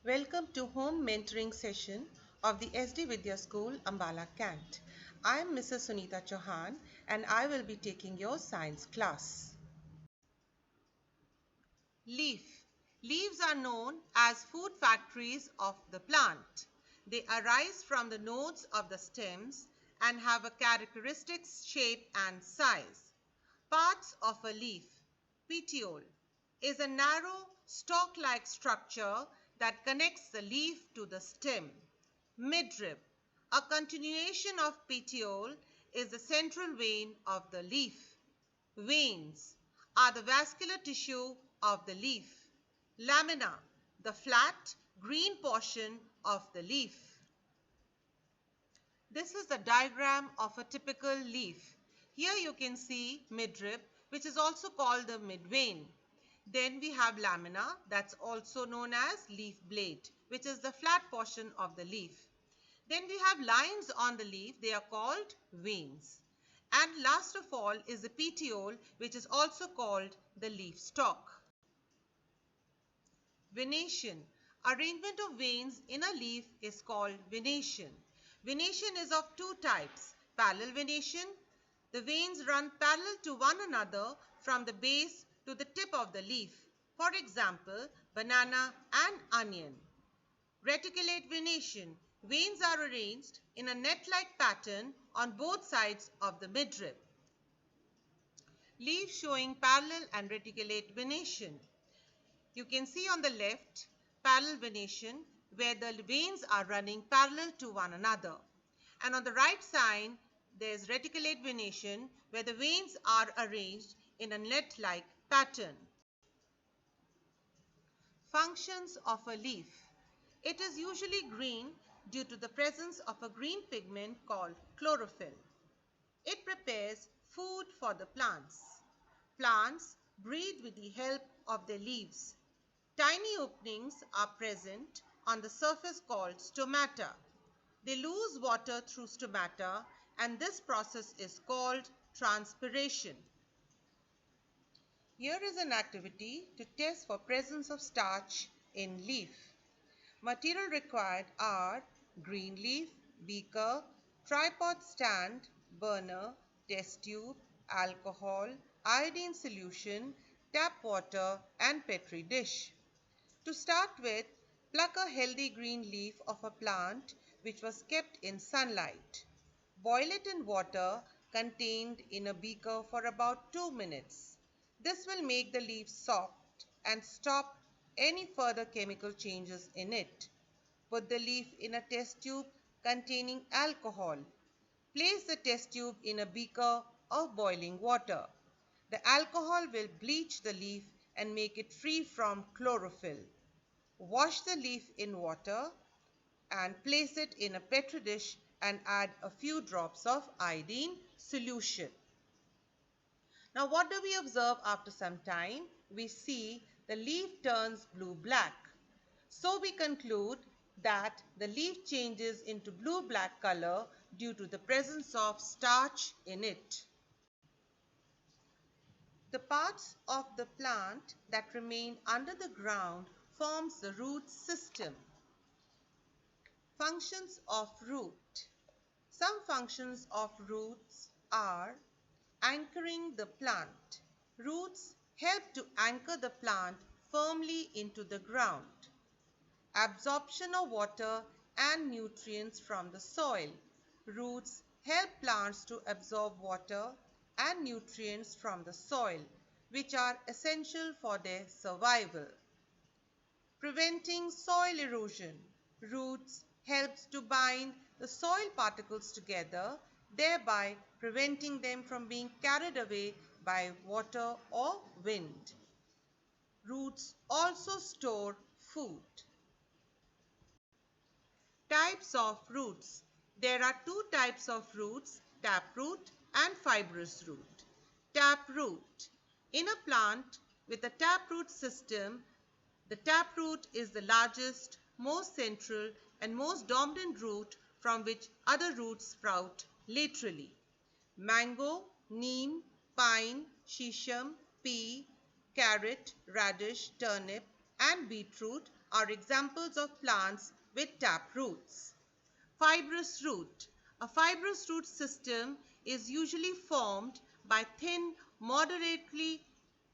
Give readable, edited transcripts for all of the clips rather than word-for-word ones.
Welcome to home mentoring session of the SD Vidya School, Ambala, Kant. I am Mrs. Sunita Chauhan and I will be taking your science class. Leaf. Leaves are known as food factories of the plant. They arise from the nodes of the stems and have a characteristic shape and size. Parts of a leaf. Petiole is a narrow stalk-like structure that connects the leaf to the stem. Midrib, a continuation of petiole, is the central vein of the leaf. Veins are the vascular tissue of the leaf. Lamina, the flat, green portion of the leaf. This is the diagram of a typical leaf. Here you can see midrib, which is also called the midvein. Then we have lamina, that's also known as leaf blade, which is the flat portion of the leaf. Then we have lines on the leaf, they are called veins. And last of all is the petiole, which is also called the leaf stalk. Venation. Arrangement of veins in a leaf is called venation. Venation is of two types. Parallel venation. The veins run parallel to one another from the base to the tip of the leaf. For example, banana and onion. Reticulate venation. Veins are arranged in a net-like pattern on both sides of the midrib. Leaf showing parallel and reticulate venation. You can see on the left parallel venation where the veins are running parallel to one another. And on the right side there is reticulate venation where the veins are arranged in a net-like pattern. Functions of a leaf. It is usually green due to the presence of a green pigment called chlorophyll. It prepares food for the plants. Plants breathe with the help of their leaves. Tiny openings are present on the surface called stomata. They lose water through stomata and this process is called transpiration. Here is an activity to test for presence of starch in leaf. Material required are green leaf, beaker, tripod stand, burner, test tube, alcohol, iodine solution, tap water and petri dish. To start with, pluck a healthy green leaf of a plant which was kept in sunlight. Boil it in water contained in a beaker for about 2 minutes. This will make the leaf soft and stop any further chemical changes in it. Put the leaf in a test tube containing alcohol. Place the test tube in a beaker of boiling water. The alcohol will bleach the leaf and make it free from chlorophyll. Wash the leaf in water and place it in a petri dish and add a few drops of iodine solution. Now what do we observe after some time? We see the leaf turns blue-black. So we conclude that the leaf changes into blue-black color due to the presence of starch in it. The parts of the plant that remain under the ground forms the root system. Functions of root. Some functions of roots are anchoring the plant. Roots help to anchor the plant firmly into the ground. Absorption of water and nutrients from the soil. Roots help plants to absorb water and nutrients from the soil, which are essential for their survival. Preventing soil erosion. Roots helps to bind the soil particles together, thereby preventing them from being carried away by water or wind. Roots also store food. Types of roots. There are two types of roots, taproot and fibrous root. Taproot. In a plant with a taproot system, the taproot is the largest, most central and most dominant root from which other roots sprout laterally. Mango, neem, pine, shisham, pea, carrot, radish, turnip, and beetroot are examples of plants with tap roots. Fibrous root. A fibrous root system is usually formed by thin, moderately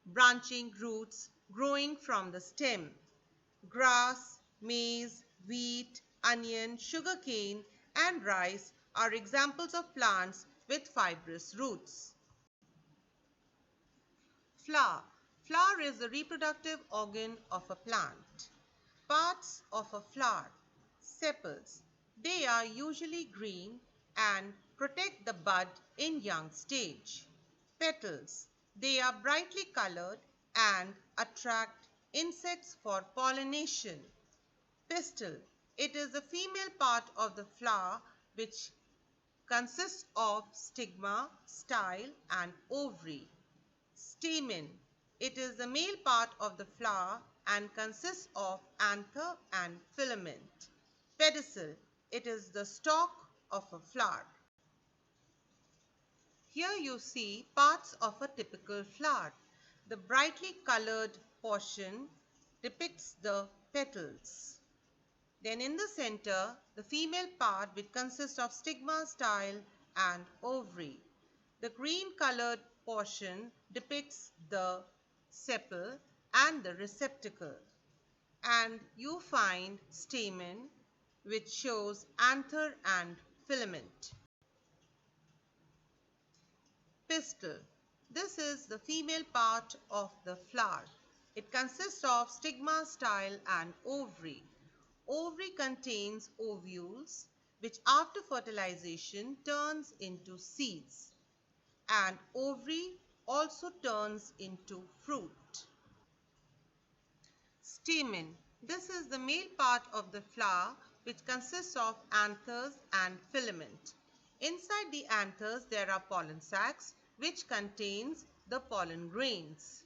branching roots growing from the stem. Grass, maize, wheat, onion, sugarcane, and rice are examples of plants with fibrous roots. Flower. Flower is the reproductive organ of a plant. Parts of a flower. Sepals. They are usually green and protect the bud in young stage. Petals. They are brightly colored and attract insects for pollination. Pistil. It is the female part of the flower which consists of stigma, style, and ovary. Stamen. It is the male part of the flower and consists of anther and filament. Pedicel. It is the stalk of a flower. Here you see parts of a typical flower. The brightly colored portion depicts the petals. Then in the center, the female part which consists of stigma, style and ovary. The green colored portion depicts the sepal and the receptacle. And you find stamen which shows anther and filament. Pistil. This is the female part of the flower. It consists of stigma, style and ovary. Ovary contains ovules which after fertilization turns into seeds, and ovary also turns into fruit. Stamen. This is the male part of the flower which consists of anthers and filament. Inside the anthers there are pollen sacs which contains the pollen grains.